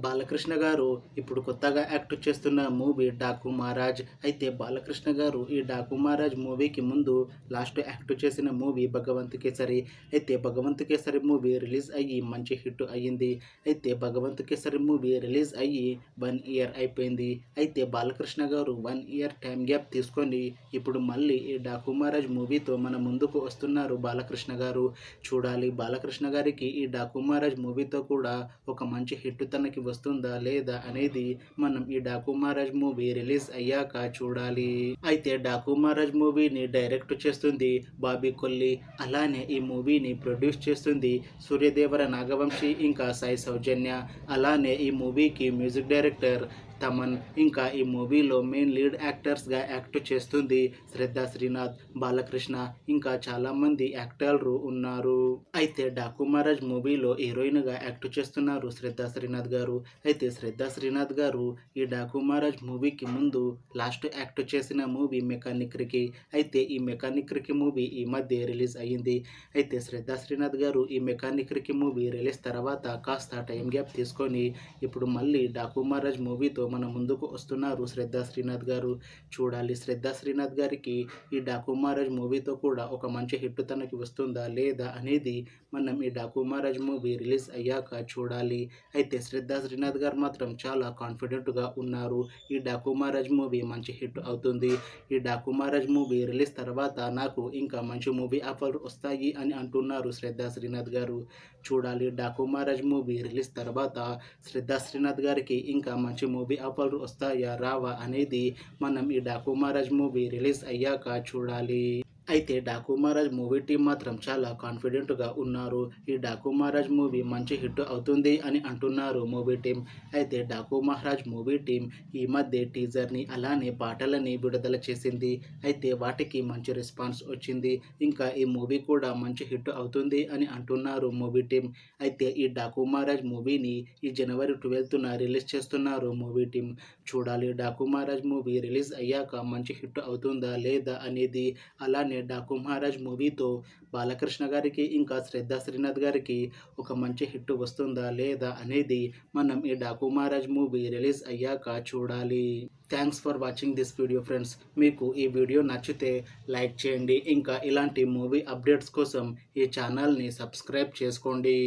బాలకృష్ణ గారు ఇప్పుడు కొత్తగా యాక్ట్ చేస్తున్న మూవీ డాకు మహారాజ్. అయితే బాలకృష్ణ గారు ఈ డాకు మహారాజ్ మూవీకి ముందు లాస్ట్ యాక్ట్ చేసిన మూవీ భగవంత్ కేసరి. అయితే భగవంత్ కేసరి మూవీ రిలీజ్ అయ్యి మంచి హిట్ అయ్యింది. అయితే భగవంత్ కేసరి మూవీ రిలీజ్ అయ్యి 1 ఇయర్ అయిపోయింది. అయితే బాలకృష్ణ గారు 1 ఇయర్ టైం గ్యాప్ తీసుకొని ఇప్పుడు మళ్ళీ ఈ డాకు మహారాజ్ మూవీతో మన ముందుకు వస్తున్నారు బాలకృష్ణ గారు. చూడాలి బాలకృష్ణ గారికి ఈ డాకు మహారాజ్ మూవీతో కూడా ఒక మంచి హిట్ తనకి వస్తుందా లేదా అనేది మనం ఈ డాకు మహారాజ్ మూవీ రిలీజ్ అయ్యాక చూడాలి. అయితే డాకు మహారాజ్ మూవీని డైరెక్ట్ చేస్తుంది బాబీ కొల్లి. అలానే ఈ మూవీని ప్రొడ్యూస్ చేస్తుంది సూర్యదేవర నాగవంశి ఇంకా సాయి సౌజన్య. అలానే ఈ మూవీకి మ్యూజిక్ డైరెక్టర్ తమన్. ఇంకా ఈ మూవీలో మెయిన్ లీడ్ యాక్టర్స్గా యాక్ట్ చేస్తుంది శ్రద్ధా శ్రీనాథ్, బాలకృష్ణ ఇంకా చాలామంది యాక్టర్లు ఉన్నారు. అయితే డాకు మహారాజ్ మూవీలో హీరోయిన్గా యాక్ట్ చేస్తున్నారు శ్రద్ధా శ్రీనాథ్ గారు. అయితే శ్రద్ధా శ్రీనాథ్ గారు ఈ డాకు మహారాజ్ మూవీకి ముందు లాస్ట్ యాక్ట్ చేసిన మూవీ మెకానిక్ రికి. అయితే ఈ మెకానిక్ రికి మూవీ ఈ మధ్య రిలీజ్ అయ్యింది. అయితే శ్రద్ధా శ్రీనాథ్ గారు ఈ మెకానిక్ రికి మూవీ రిలీజ్ తర్వాత కాస్త టైం గ్యాప్ తీసుకొని ఇప్పుడు మళ్ళీ డాకు మహారాజ్ మూవీతో మన ముందుకు వస్తున్నారు శ్రద్ధా శ్రీనాథ్ గారు. చూడాలి శ్రద్ధా శ్రీనాథ్ గారికి ఈ డాకు మహారాజ్ మూవీతో కూడా ఒక మంచి హిట్ తనకి వస్తుందా లేదా అనేది మనం ఈ డాకు మహారాజ్ మూవీ రిలీజ్ అయ్యాక చూడాలి. అయితే శ్రద్ధా శ్రీనాథ్ గారు మాత్రం చాలా కాన్ఫిడెంట్గా ఉన్నారు. ఈ డాకు మహారాజ్ మూవీ మంచి హిట్ అవుతుంది. ఈ డాకు మహారాజ్ మూవీ రిలీజ్ తర్వాత నాకు ఇంకా మంచి మూవీ ఆఫర్ వస్తాయి అని అంటున్నారు శ్రద్ధా శ్రీనాథ్ గారు. చూడాలి డాకు మహారాజ్ మూవీ రిలీజ్ తర్వాత శ్రద్ధా శ్రీనాథ్ గారికి ఇంకా మంచి మూవీ ఆఫర్లు వస్తాయా రావా అనేది మనం ఈ డాకు మహారాజ్ మూవీ రిలీజ్ అయ్యాక చూడాలి. అయితే డాకు మహారాజ్ మూవీ టీం మాత్రం చాలా కాన్ఫిడెంట్గా ఉన్నారు. ఈ డాకు మహారాజ్ మూవీ మంచి హిట్ అవుతుంది అని అంటున్నారు మూవీ టీం. అయితే డాకు మహారాజ్ మూవీ టీం ఈ మధ్య టీజర్ని అలానే పాటలని విడుదల చేసింది. అయితే వాటికి మంచి రెస్పాన్స్ వచ్చింది. ఇంకా ఈ మూవీ కూడా మంచి హిట్ అవుతుంది అని అంటున్నారు మూవీ టీం. అయితే ఈ డాకు మహారాజ్ మూవీని ఈ జనవరి 12న రిలీజ్ చేస్తున్నారు మూవీ టీం. చూడాలి డాకు మహారాజ్ మూవీ రిలీజ్ అయ్యాక మంచి హిట్ అవుతుందా లేదా అనేది. అలానే డాకు మహారాజ్ మూవీతో బాలకృష్ణ గారికి ఇంకా శ్రద్ధా శ్రీనాథ్ గారికి ఒక మంచి హిట్ వస్తుందా లేదా అనేది మనం ఈ డాకు మహారాజ్ మూవీ రిలీజ్ అయ్యాక చూడాలి. Thanks for watching this video friends. మీకు ఈ వీడియో నచ్చితే లైక్ చేయండి. ఇంకా ఇలాంటి మూవీ అప్డేట్స్ కోసం ఈ ఛానల్ని సబ్స్క్రైబ్ చేసుకోండి.